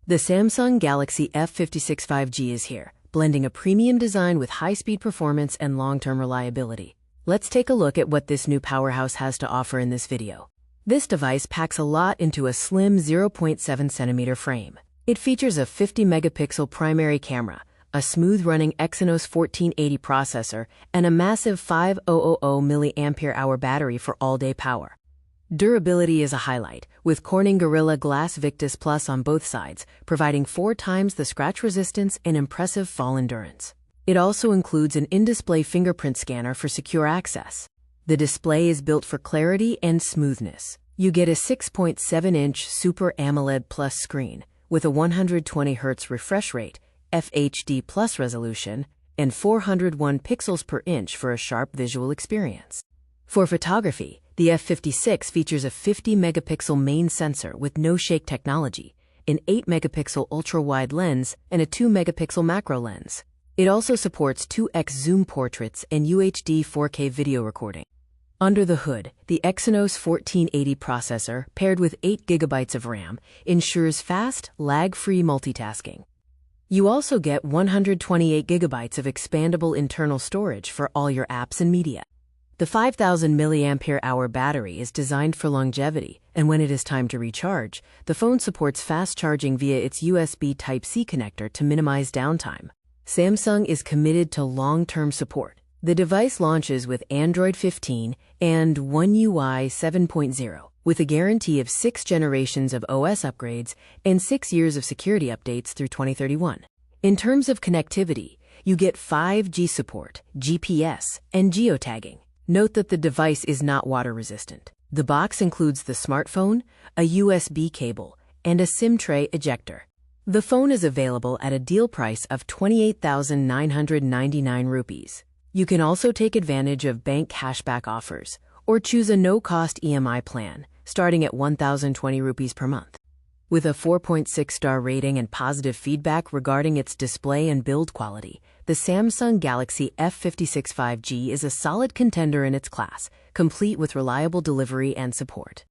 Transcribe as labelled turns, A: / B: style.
A: The Samsung Galaxy F56 5G is here, blending a premium design with high-speed performance and long-term reliability. Let's take a look at what this new powerhouse has to offer in this video. This device packs a lot into a slim 0.7cm frame. It features a 50-megapixel primary camera, a smooth-running Exynos 1480 processor, and a massive 5000 mAh battery for all-day power. Durability is a highlight, with Corning Gorilla Glass Victus Plus on both sides, providing 4 times the scratch resistance and impressive fall endurance. It also includes an in-display fingerprint scanner for secure access. The display is built for clarity and smoothness. You get a 6.7-inch Super AMOLED Plus screen, with a 120Hz refresh rate, FHD Plus resolution, and 401 pixels per inch for a sharp visual experience. For photography, the F56 features a 50-megapixel main sensor with no-shake technology, an 8-megapixel ultra-wide lens, and a 2-megapixel macro lens. It also supports 2x zoom portraits and UHD 4K video recording. Under the hood, the Exynos 1480 processor, paired with 8 GB of RAM, ensures fast, lag-free multitasking. You also get 128 GB of expandable internal storage for all your apps and media. The 5000 mAh battery is designed for longevity, and when it is time to recharge, the phone supports fast charging via its USB Type-C connector to minimize downtime. Samsung is committed to long-term support. The device launches with Android 15 and One UI 7.0, with a guarantee of 6 generations of OS upgrades and 6 years of security updates through 2031. In terms of connectivity, you get 5G support, GPS, and geotagging. Note that the device is not water-resistant. The box includes the smartphone, a USB cable, and a SIM tray ejector. The phone is available at a deal price of 28,999 rupees. You can also take advantage of bank cashback offers, or choose a no-cost EMI plan, starting at 1,020 rupees per month. With a 4.6-star rating and positive feedback regarding its display and build quality, the Samsung Galaxy F56 5G is a solid contender in its class, complete with reliable delivery and support.